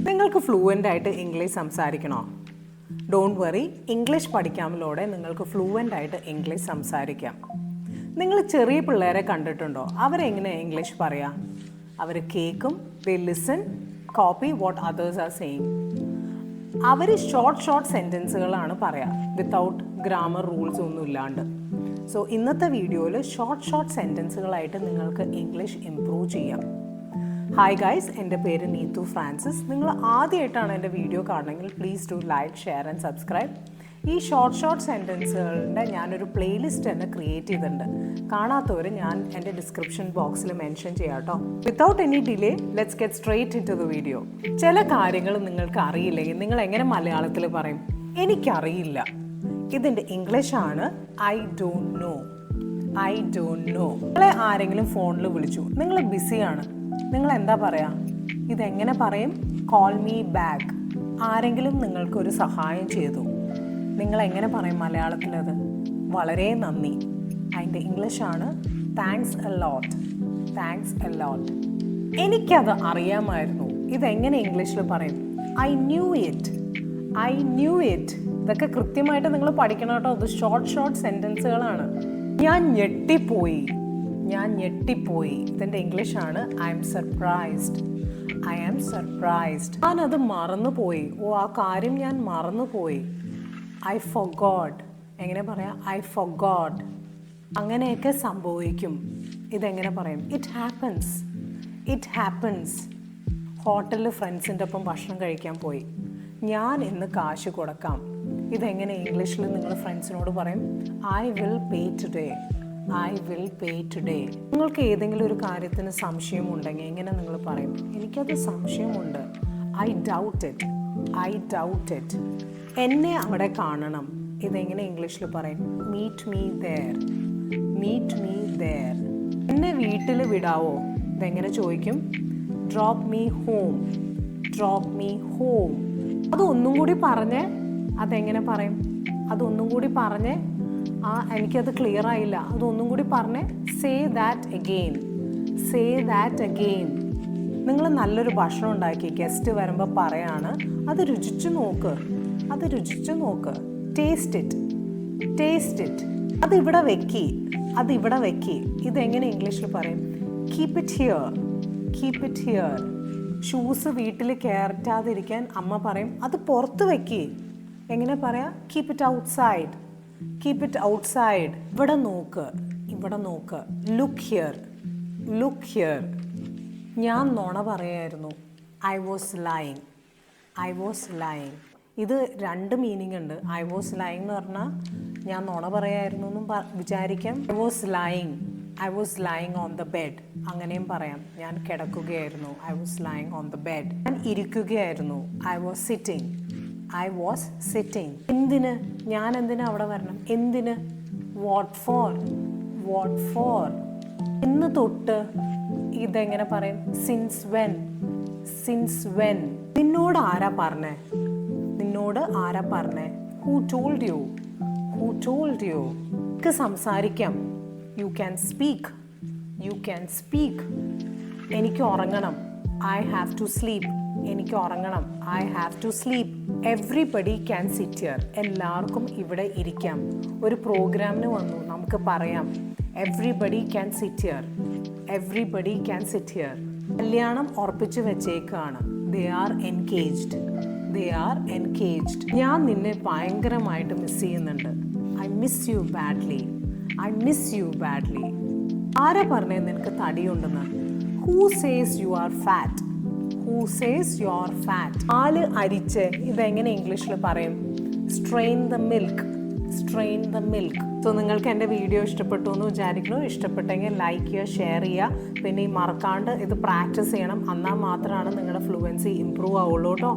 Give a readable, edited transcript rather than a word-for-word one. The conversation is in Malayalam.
നിങ്ങൾക്ക് ഫ്ലൂവൻ്റ് ആയിട്ട് ഇംഗ്ലീഷ് സംസാരിക്കണോ? ഡോണ്ട് വറി, ഇംഗ്ലീഷ് പഠിക്കാമലോടെ നിങ്ങൾക്ക് ഫ്ലൂവൻ്റ് ആയിട്ട് ഇംഗ്ലീഷ് സംസാരിക്കാം. നിങ്ങൾ ചെറിയ പിള്ളേരെ കണ്ടിട്ടുണ്ടോ? അവരെങ്ങനെ ഇംഗ്ലീഷ് പറയാം? അവർ കേൾക്കും, they listen, copy what others are saying. അവർ ഷോർട്ട് സെൻറ്റൻസുകളാണ് പറയാം, വിത്തൗട്ട് ഗ്രാമർ റൂൾസ് ഒന്നും ഇല്ലാണ്ട്. സോ ഇന്നത്തെ വീഡിയോയിൽ ഷോർട്ട് സെൻറ്റൻസുകളായിട്ട് നിങ്ങൾക്ക് ഇംഗ്ലീഷ് ഇംപ്രൂവ് ചെയ്യാം. ഹായ് ഗൈസ്, എൻ്റെ പേര് നീതു ഫ്രാൻസിസ്. നിങ്ങൾ ആദ്യമായിട്ടാണ് എൻ്റെ വീഡിയോ കാണണമെങ്കിൽ please do like, share and subscribe. ഈ ഷോർട്ട് സെൻറ്റൻസുകളുടെ ഞാനൊരു പ്ലേലിസ്റ്റ് തന്നെ ക്രിയേറ്റ് ചെയ്തിട്ടുണ്ട്. കാണാത്തവർ ഞാൻ എൻ്റെ ഡിസ്ക്രിപ്ഷൻ ബോക്സിൽ മെൻഷൻ ചെയ്യാം കേട്ടോ. Without any delay let's get straight into the video. ചില കാര്യങ്ങൾ നിങ്ങൾക്ക് അറിയില്ലെങ്കിൽ നിങ്ങൾ എങ്ങനെ മലയാളത്തിൽ പറയും? എനിക്കറിയില്ല. ഇതിൻ്റെ ഇംഗ്ലീഷാണ് I don't know. I don't know. നിങ്ങളെ ആരെങ്കിലും ഫോണിൽ വിളിച്ചു, നിങ്ങൾ ബിസിയാണ്, നിങ്ങൾ എന്താ പറയുക? ഇതെങ്ങനെ പറയും? Call me back. ആരെങ്കിലും നിങ്ങൾക്കൊരു സഹായം ചെയ്തു, നിങ്ങൾ എങ്ങനെ പറയും മലയാളത്തിലത്? വളരെ നന്ദി. അതിൻ്റെ ഇംഗ്ലീഷാണ് thanks a lot. Thanks a lot. എനിക്കത് അറിയാമായിരുന്നു. ഇതെങ്ങനെ ഇംഗ്ലീഷിൽ പറയും? I new it. I new it. ഇതൊക്കെ കൃത്യമായിട്ട് നിങ്ങൾ പഠിക്കണം കേട്ടോ. ഇത് ഷോർട്ട് സെൻറ്റൻസുകളാണ്. ഞാൻ ഞെട്ടിപ്പോയി. ഞാൻ ഞെട്ടിപ്പോയി. ഇതിൻ്റെ ഇംഗ്ലീഷാണ് I am surprised. I am surprised. ഞാനത് മറന്നുപോയി. ആ കാര്യം ഞാൻ മറന്നുപോയി. I forgot. എങ്ങനെ പറയാം? I forgot. അങ്ങനെയൊക്കെ സംഭവിക്കും. ഇതെങ്ങനെ പറയും? It happens. It happens. ഹോട്ടലിൽ ഫ്രണ്ട്സിൻ്റെ ഒപ്പം ഭക്ഷണം കഴിക്കാൻ പോയി. ഞാൻ ഇന്ന് കാശ് കൊടുക്കാം. ഇതെങ്ങനെ ഇംഗ്ലീഷിൽ നിങ്ങൾ ഫ്രണ്ട്സിനോട് പറയും? I will pay today. I will pay today. നിങ്ങൾക്ക് ഏതെങ്കിലും ഒരു കാര്യത്തിന് സംശയമുണ്ടെങ്കിൽ എങ്ങനെ നിങ്ങൾ പറയും? എനിക്കത് സംശയമുണ്ട്. I doubt it. I doubt it. എന്നെ അവിടെ കാണണം. ഇതെങ്ങനെ ഇംഗ്ലീഷിൽ പറയും? Meet me there. Meet me there. എന്നെ വീട്ടിൽ വിടാവോ? ഇതെങ്ങനെ ചോദിക്കും? Drop me home. Drop me home. അതൊന്നും കൂടി പറഞ്ഞേ. അതെങ്ങനെ പറയും? അതൊന്നും കൂടി പറഞ്ഞേ. എനിക്കത് ക്ലിയർ ആയില്ല. അതൊന്നും കൂടി പറഞ്ഞേ. Say that again. Say that again. നിങ്ങൾ നല്ലൊരു ഭക്ഷണം ഉണ്ടാക്കി ഗസ്റ്റ് വരുമ്പോൾ പറയാണ്, അത് രുചിച്ചു നോക്ക്. അത് രുചിച്ചു നോക്ക്. Taste it. Taste it. അതിവിടെ വെക്കി. അതിവിടെ വെക്കി. ഇതെങ്ങനെ ഇംഗ്ലീഷിൽ പറയും? Keep it here. Keep it here. Shoes വീട്ടിൽ കയറ്റാതിരിക്കാൻ അമ്മ പറയും, അത് പുറത്ത് വെക്കി. എങ്ങനെ പറയാം? Keep it outside. Keep it outside. ഇവിടെ നോക്ക്. ഇവിടെ നോക്ക്. Look here. Look here. ഞാൻ നുണ പറയായിരുന്നു. I was lying. I was lying. ഇത് രണ്ട് മീനിങ് ഉണ്ട്. ഐ വാസ് ലൈങ് എന്ന് പറഞ്ഞാൽ ഞാൻ നുണ പറയായിരുന്നു എന്നും വിചാരിക്കാം. I was lying. I was lying on the bed. അങ്ങനെയും പറയാം. ഞാൻ കിടക്കുകയായിരുന്നു. I was lying on the bed. ഞാൻ ഇരിക്കുകയായിരുന്നു. I was sitting. I was sitting. എന്തിന്? ഞാൻ എന്തിനാ അവിടെ വരണം? എന്തിന്? What for. What for. എന്ന് തൊട്ട്. ഇതെങ്ങനെ പറയും? Since when. Since when. നിന്നോട് ആരാ പറഞ്ഞേ? നിന്നോട് ആരാ പറഞ്ഞേ? Who told you. Who told you. എനിക്ക് സംസാരിക്കാം. You can speak. You can speak. എനിക്ക് ഉറങ്ങണം. I have to sleep. എനിക്ക് ഉറങ്ങണം. I have to sleep. Everybody can sit here. എല്ലാവർക്കും ഇവിടെ ഇരിക്കാം. ഒരു പ്രോഗ്രാമിന് വന്നു, നമുക്ക് പറയാം everybody can sit here. Everybody can sit here. കല്യാണം ഉറപ്പിച്ച് വെച്ചേക്കാണ്. They are engaged. They are engaged. ഞാൻ നിന്നെ ഭയങ്കരമായിട്ട് മിസ് ചെയ്യുന്നുണ്ട്. I miss you badly. I miss you badly. ആരാ പറഞ്ഞേ നിനക്ക് തടിയുണ്ടെന്ന്? Who says you are fat. Who says you are fat. പാല് അരിച്ച്. ഇതെങ്ങനെ ഇംഗ്ലീഷിൽ പറയും? Strain the milk. Strain the milk. So നിങ്ങൾക്ക് എൻ്റെ വീഡിയോ ഇഷ്ടപ്പെട്ടു എന്ന് വിചാരിക്കുന്നു. ഇഷ്ടപ്പെട്ടെങ്കിൽ ലൈക്ക് ചെയ്യുക, ഷെയർ ചെയ്യുക. പിന്നെ ഈ മറക്കാണ്ട് ഇത് പ്രാക്ടീസ് ചെയ്യണം. എന്നാൽ മാത്രമാണ് നിങ്ങളുടെ ഫ്ലുവൻസി ഇമ്പ്രൂവ് ആവുള്ളൂ കേട്ടോ.